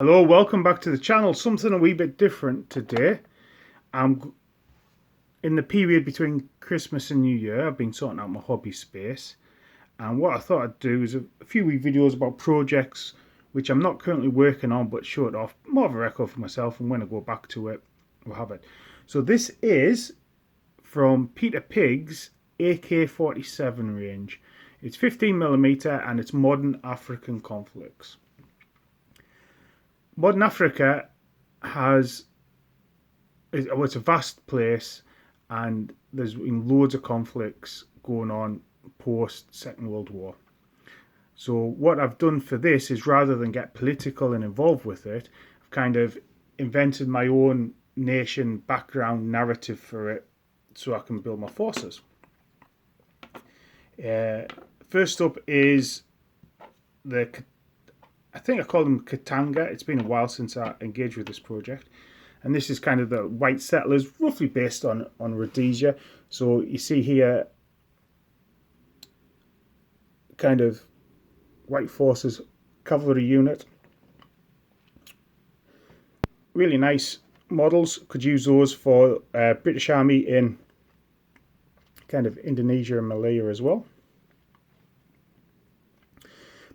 Hello, welcome back to the channel. Something a wee bit different today. I'm in the period between Christmas and New Year. I've been sorting out my hobby space, and what I thought I'd do is a few wee videos about projects which I'm not currently working on, but show it off, more of a record for myself, and when I go back to it, we'll have it. So this is from Peter Pig's AK47 range. It's 15mm and it's modern African conflicts. Modern Africa it's a vast place, and there's been loads of conflicts going on post Second World War. So what I've done for this is, rather than get political and involved with it, I've kind of invented my own nation background narrative for it so I can build my forces. First up is I think I call them Katanga. It's been a while since I engaged with this project. And this is kind of the white settlers, roughly based on Rhodesia. So you see here, kind of white forces, cavalry unit. Really nice models. Could use those for British Army in kind of Indonesia and Malaya as well.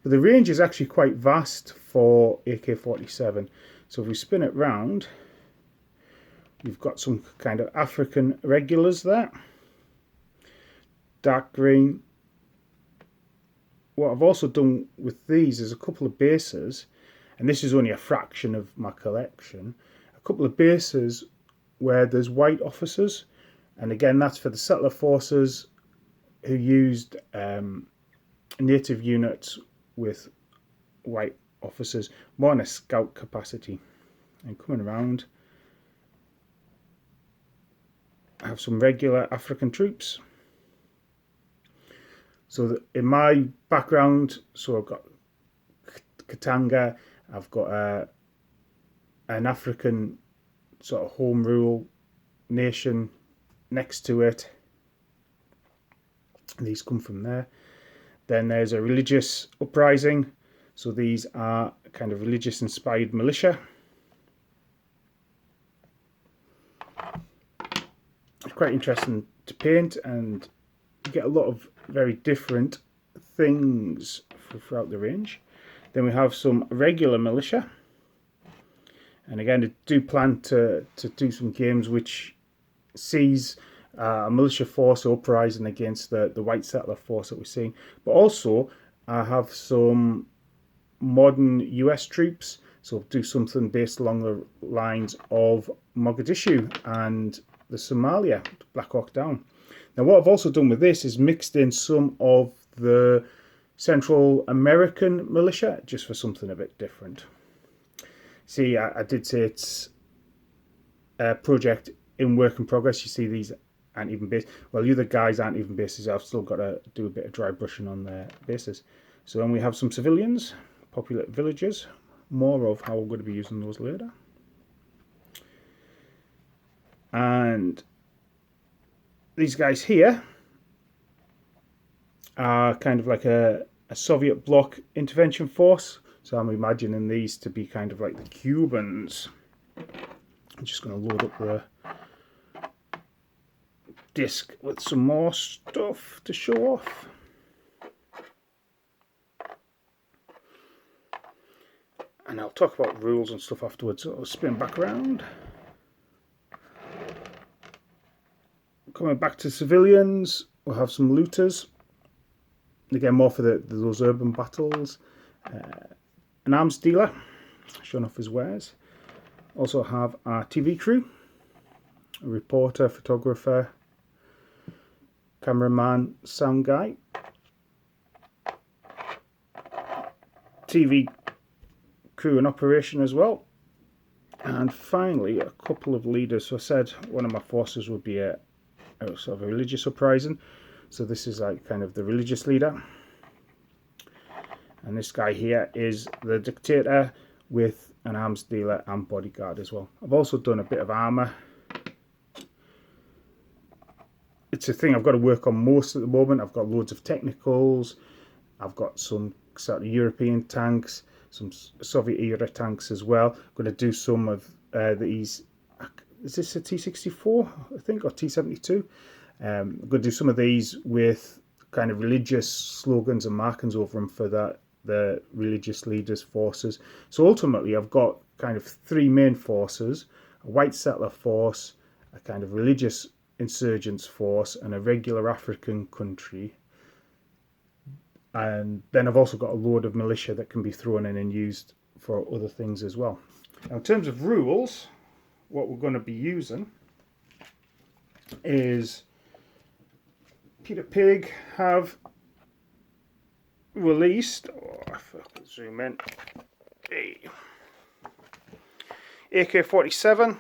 But the range is actually quite vast for AK-47. So if we spin it round, you've got some kind of African regulars there. Dark green. What I've also done with these is a couple of bases, and this is only a fraction of my collection, a couple of bases where there's white officers, and again that's for the settler forces who used native units with white officers, more in a scout capacity. And coming around, I have some regular African troops. So in my background, so I've got Katanga, I've got an African sort of home rule nation next to it. These come from there. Then there's a religious uprising. So these are kind of religious inspired militia. It's quite interesting to paint, and you get a lot of very different things throughout the range. Then we have some regular militia. And again, I do plan to do some games which sees a militia force uprising against the white settler force that we're seeing. But also, I have some modern US troops, so do something based along the lines of Mogadishu and the Somalia, Black Hawk Down. Now what I've also done with this is mixed in some of the Central American militia, just for something a bit different. See, I did say it's a project in work in progress. You see these aren't even based. Well, the other guys aren't even bases. I've still got to do a bit of dry brushing on their bases. So then we have some civilians, populate villages. More of how we're going to be using those later. And these guys here are kind of like a Soviet bloc intervention force. So I'm imagining these to be kind of like the Cubans. I'm just going to load up the disc with some more stuff to show off. And I'll talk about rules and stuff afterwards. So I'll spin back around. Coming back to civilians, we'll have some looters. Again, more for those urban battles. An arms dealer, showing off his wares. Also have our TV crew, a reporter, photographer, cameraman, sound guy. TV crew in operation as well. And finally, a couple of leaders. So I said one of my forces would be a sort of a religious uprising. So this is like kind of the religious leader. And this guy here is the dictator with an arms dealer and bodyguard as well. I've also done a bit of armour. It's a thing I've got to work on most at the moment. I've got loads of technicals. I've got some sort of European tanks. some Soviet era tanks as well. I'm going to do some of these. Is this a T64, I think, or T72? I'm going to do some of these with kind of religious slogans and markings over them for the religious leaders' forces. So ultimately, I've got kind of three main forces: a white settler force, a kind of religious insurgents force, and a regular African country. And then I've also got a load of militia that can be thrown in and used for other things as well. Now, in terms of rules, what we're going to be using is Peter Pig have released, if I can zoom in, AK47,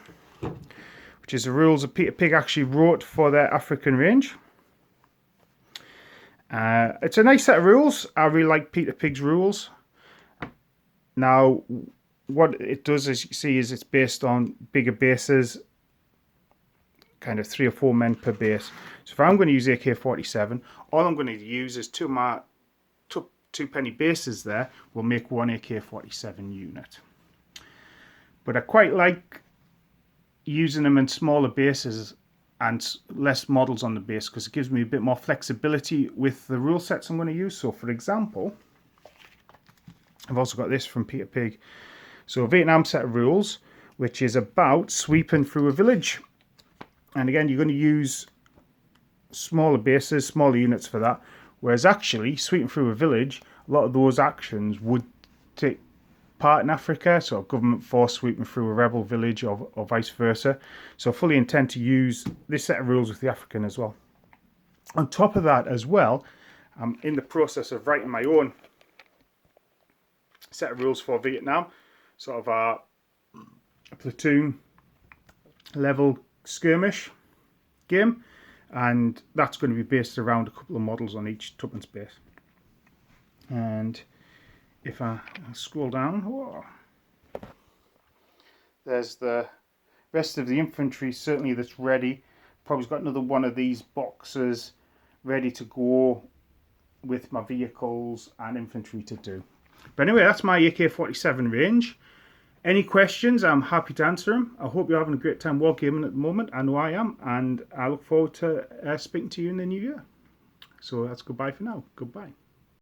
which is the rules that Peter Pig actually wrote for their African range. It's a nice set of rules. I really like Peter Pig's rules. Now, what it does, as you see, is it's based on bigger bases, kind of 3 or 4 men per base. So if I'm going to use AK47, all I'm going to use is two penny bases there will make one AK47 unit. But I quite like using them in smaller bases and less models on the base, because it gives me a bit more flexibility with the rule sets I'm going to use. So for example, I've also got this from Peter Pig. So a Vietnam set of rules, which is about sweeping through a village. And again, you're going to use smaller bases, smaller units for that. Whereas actually, sweeping through a village, a lot of those actions would take part in Africa. So a government force sweeping through a rebel village or vice versa. So I fully intend to use this set of rules with the African as well. On top of that as well, I'm in the process of writing my own set of rules for Vietnam. Sort of a platoon level skirmish game. And that's going to be based around a couple of models on each tuppence base. And if I scroll down, whoa, there's the rest of the infantry, certainly that's ready. Probably got another one of these boxes ready to go with my vehicles and infantry to do. But anyway, that's my AK-47 range. Any questions, I'm happy to answer them. I hope you're having a great time wargaming at the moment. I know I am, and I look forward to speaking to you in the new year. So that's goodbye for now. Goodbye.